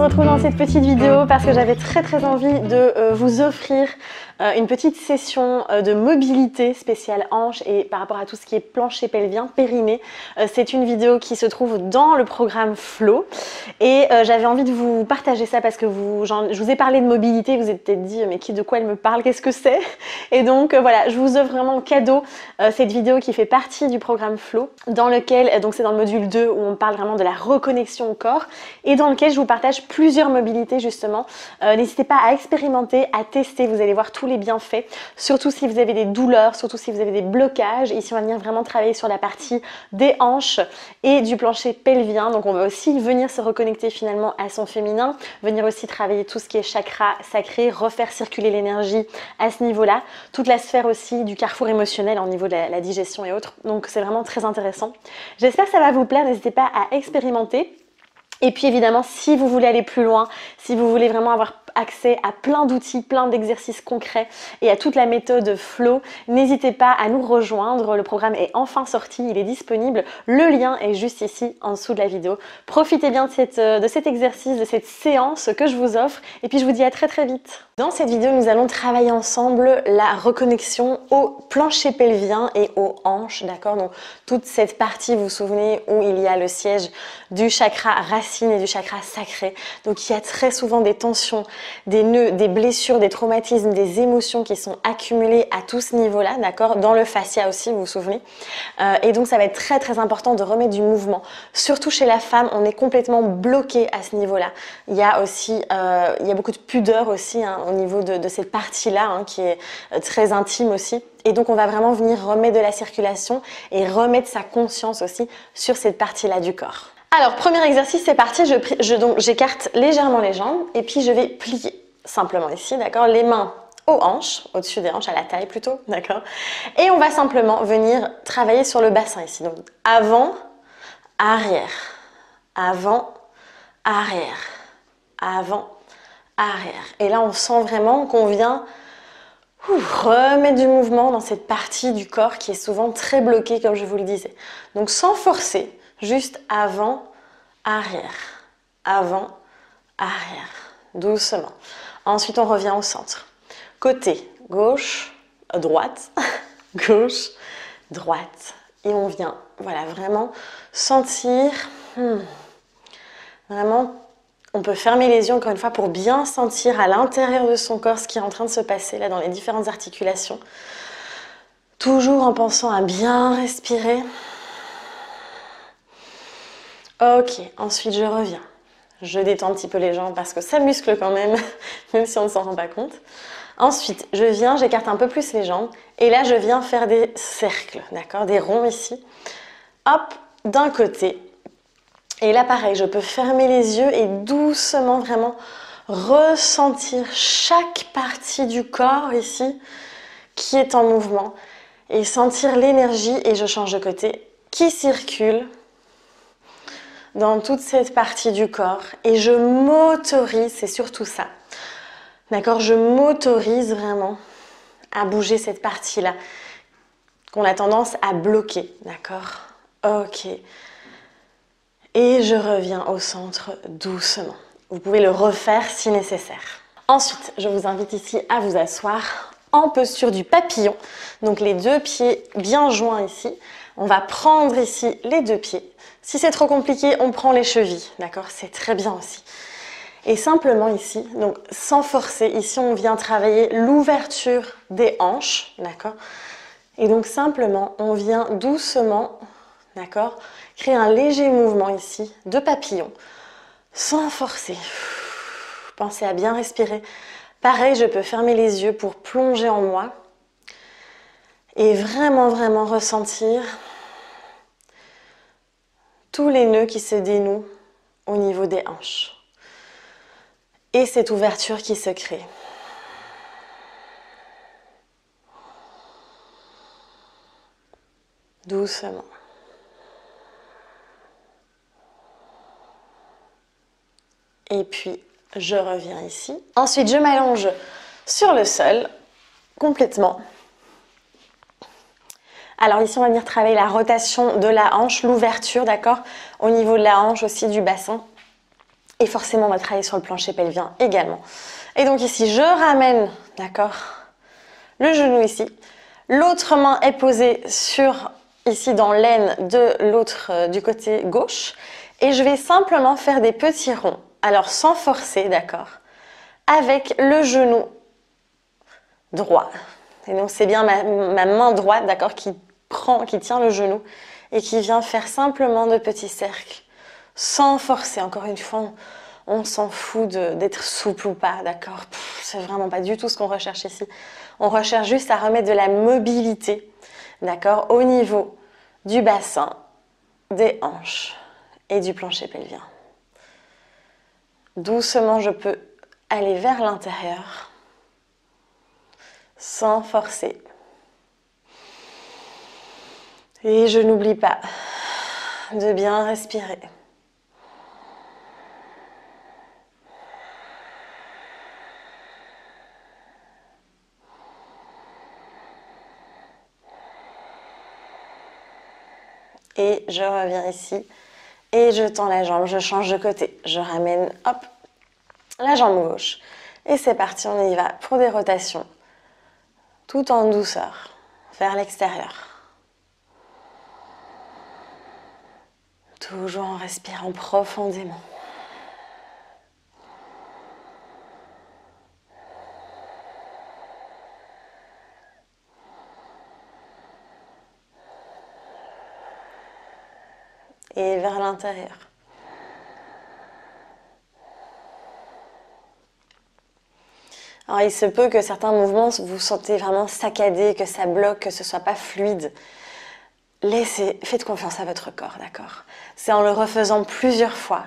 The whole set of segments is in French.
retrouve dans cette petite vidéo parce que j'avais très envie de vous offrir une petite session de mobilité spéciale hanche et par rapport à tout ce qui est plancher pelvien, périnée. C'est une vidéo qui se trouve dans le programme Flow et j'avais envie de vous partager ça parce que je vous ai parlé de mobilité, vous êtes peut-être dit mais de quoi elle me parle, qu'est-ce que c'est? Et donc voilà, je vous offre vraiment en cadeau cette vidéo qui fait partie du programme Flow dans lequel, donc c'est dans le module 2 où on parle vraiment de la reconnexion au corps et dans lequel je vous partage plusieurs mobilités justement. N'hésitez pas à expérimenter, à tester, vous allez voir tous les bienfaits, surtout si vous avez des douleurs, surtout si vous avez des blocages. Ici on va venir vraiment travailler sur la partie des hanches et du plancher pelvien, donc on va aussi venir se reconnecter finalement à son féminin, venir aussi travailler tout ce qui est chakra sacré, refaire circuler l'énergie à ce niveau-là, toute la sphère aussi du carrefour émotionnel au niveau de la digestion et autres, donc c'est vraiment très intéressant. J'espère que ça va vous plaire, n'hésitez pas à expérimenter. Et puis évidemment, si vous voulez aller plus loin, si vous voulez vraiment avoir accès à plein d'outils, plein d'exercices concrets et à toute la méthode Flow, n'hésitez pas à nous rejoindre. Le programme est enfin sorti, il est disponible. Le lien est juste ici en dessous de la vidéo. Profitez bien de cet exercice, de cette séance que je vous offre et puis je vous dis à très vite. Dans cette vidéo, nous allons travailler ensemble la reconnexion au plancher pelvien et aux hanches, d'accord? Donc toute cette partie, vous vous souvenez, où il y a le siège du chakra racine et du chakra sacré. Donc il y a très souvent des tensions, des nœuds, des blessures, des traumatismes, des émotions qui sont accumulées à tout ce niveau-là, d'accord? Dans le fascia aussi, vous vous souvenez. Et donc ça va être très important de remettre du mouvement. Surtout chez la femme, on est complètement bloqué à ce niveau-là. Il y a aussi, il y a beaucoup de pudeur aussi hein, au niveau de cette partie-là hein, qui est très intime aussi. Et donc on va vraiment venir remettre de la circulation et remettre sa conscience aussi sur cette partie-là du corps. Alors, premier exercice, c'est parti. J'écarte légèrement les jambes et puis je vais plier simplement ici, d'accord? Les mains aux hanches, au-dessus des hanches, à la taille plutôt, d'accord? Et on va simplement venir travailler sur le bassin ici. Donc, avant, arrière, avant, arrière, avant, arrière. Et là, on sent vraiment qu'on vient remettre du mouvement dans cette partie du corps qui est souvent très bloquée, comme je vous le disais. Donc, sans forcer. Juste avant, arrière, avant, arrière, doucement. Ensuite, on revient au centre. Côté gauche, droite, gauche, droite. Et on vient, voilà, vraiment sentir, vraiment, on peut fermer les yeux encore une fois pour bien sentir à l'intérieur de son corps ce qui est en train de se passer là dans les différentes articulations. Toujours en pensant à bien respirer. Ok, ensuite je reviens. Je détends un petit peu les jambes parce que ça muscle quand même, même si on ne s'en rend pas compte. Ensuite, je viens, j'écarte un peu plus les jambes et là je viens faire des cercles, d'accord, des ronds ici. Hop, d'un côté. Et là pareil, je peux fermer les yeux et doucement vraiment ressentir chaque partie du corps ici qui est en mouvement et sentir l'énergie, et je change de côté, qui circule dans toute cette partie du corps et je m'autorise, c'est surtout ça, d'accord, je m'autorise vraiment à bouger cette partie-là qu'on a tendance à bloquer, d'accord, ok, et je reviens au centre doucement. Vous pouvez le refaire si nécessaire. Ensuite, je vous invite ici à vous asseoir en posture du papillon, donc les deux pieds bien joints ici. On va prendre ici les deux pieds. Si c'est trop compliqué, on prend les chevilles, d'accord? C'est très bien aussi. Et simplement ici, donc sans forcer, ici on vient travailler l'ouverture des hanches, d'accord? Et donc simplement, on vient doucement, d'accord, créer un léger mouvement ici de papillon, sans forcer. Pensez à bien respirer. Pareil, je peux fermer les yeux pour plonger en moi et vraiment ressentir tous les nœuds qui se dénouent au niveau des hanches. Et cette ouverture qui se crée. Doucement. Et puis, je reviens ici. Ensuite, je m'allonge sur le sol, complètement. Alors ici, on va venir travailler la rotation de la hanche, l'ouverture, d'accord? Au niveau de la hanche aussi, du bassin. Et forcément, on va travailler sur le plancher pelvien également. Et donc ici, je ramène, d'accord, le genou ici. L'autre main est posée sur, ici dans l'aine de l'autre, du côté gauche. Et je vais simplement faire des petits ronds. Alors sans forcer, d'accord, avec le genou droit. Et donc c'est bien ma main droite, d'accord, qui tient le genou et qui vient faire simplement de petits cercles, sans forcer. Encore une fois, on s'en fout d'être souple ou pas, d'accord. C'est vraiment pas du tout ce qu'on recherche ici. On recherche juste à remettre de la mobilité, d'accord, au niveau du bassin, des hanches et du plancher pelvien. Doucement, je peux aller vers l'intérieur, sans forcer. Et je n'oublie pas de bien respirer. Et je reviens ici et je tends la jambe, je change de côté. Je ramène, hop, la jambe gauche. Et c'est parti, on y va pour des rotations, tout en douceur, vers l'extérieur. Toujours en respirant profondément. Et vers l'intérieur. Alors il se peut que certains mouvements vous sentez vraiment saccadés, que ça bloque, que ce soit pas fluide. Faites confiance à votre corps, d'accord? C'est en le refaisant plusieurs fois,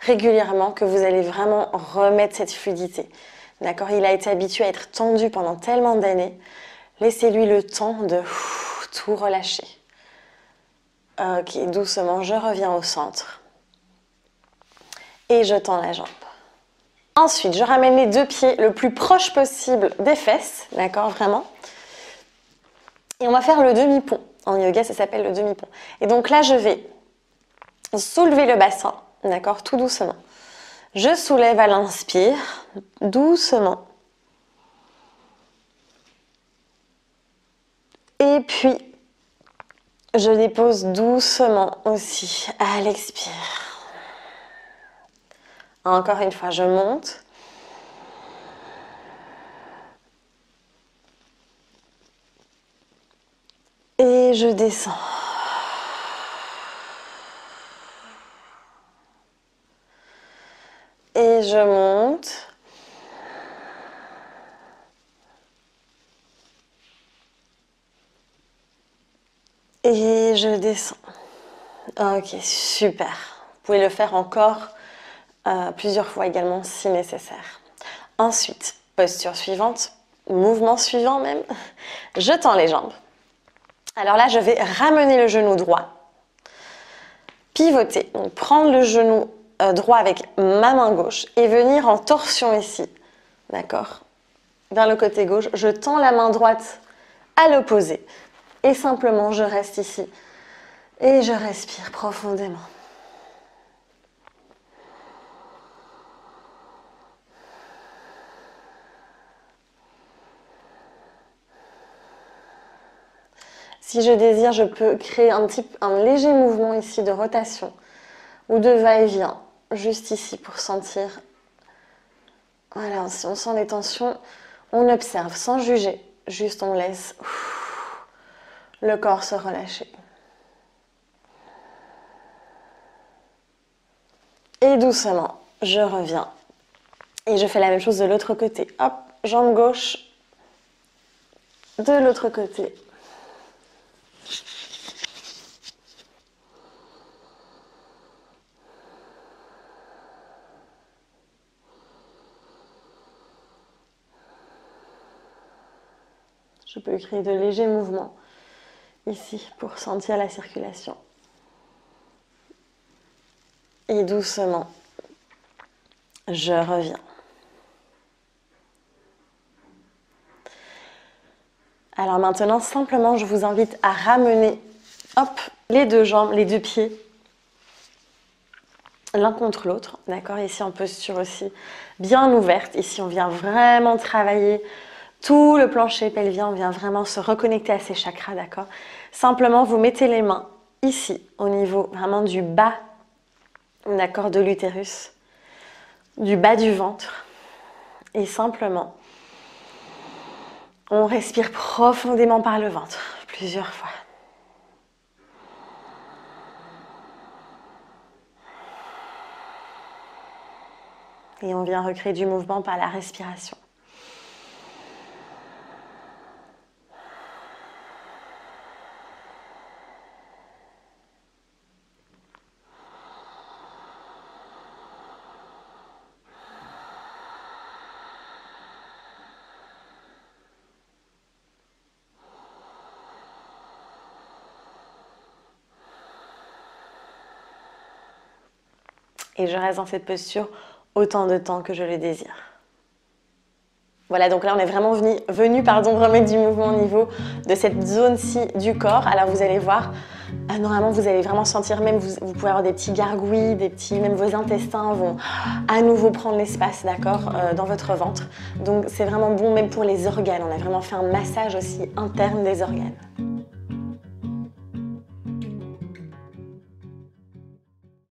régulièrement, que vous allez vraiment remettre cette fluidité. D'accord? Il a été habitué à être tendu pendant tellement d'années. Laissez-lui le temps de tout relâcher. Ok, doucement, je reviens au centre. Et je tends la jambe. Ensuite, je ramène les deux pieds le plus proche possible des fesses, d'accord, vraiment. Et on va faire le demi-pont. En yoga, ça s'appelle le demi-pont. Et donc là, je vais soulever le bassin, d'accord, tout doucement. Je soulève à l'inspire, doucement. Et puis, je dépose doucement aussi à l'expire. Encore une fois, je monte. Et je descends. Et je monte. Et je descends. Ok, super. Vous pouvez le faire encore plusieurs fois également si nécessaire. Ensuite, posture suivante, mouvement suivant même. Je tends les jambes. Alors là, je vais ramener le genou droit. Pivoter, donc prendre le genou droit avec ma main gauche et venir en torsion ici. D'accord? Vers le côté gauche, je tends la main droite à l'opposé. Et simplement, je reste ici. Et je respire profondément. Si je désire, je peux créer un léger mouvement ici de rotation ou de va-et-vient, juste ici pour sentir. Voilà, si on sent les tensions, on observe sans juger, juste on laisse le corps se relâcher. Et doucement, je reviens. Et je fais la même chose de l'autre côté. Hop, jambe gauche, de l'autre côté. Je peux créer de légers mouvements ici pour sentir la circulation. Et doucement, je reviens. Alors maintenant, simplement, je vous invite à ramener, hop, les deux jambes, les deux pieds l'un contre l'autre, d'accord? Ici en posture aussi bien ouverte. Ici, on vient vraiment travailler tout le plancher pelvien, on vient vraiment se reconnecter à ces chakras, d'accord? Simplement, vous mettez les mains ici, au niveau vraiment du bas, d'accord, de l'utérus, du bas du ventre. Et simplement, on respire profondément par le ventre, plusieurs fois. Et on vient recréer du mouvement par la respiration. Et je reste dans cette posture autant de temps que je le désire. Voilà, donc là on est vraiment venu remettre du mouvement au niveau de cette zone-ci du corps. Alors vous allez voir, normalement vous allez vraiment sentir, même vous pouvez avoir des petits gargouilles, même vos intestins vont à nouveau prendre l'espace, d'accord, dans votre ventre. Donc c'est vraiment bon même pour les organes, on a vraiment fait un massage aussi interne des organes.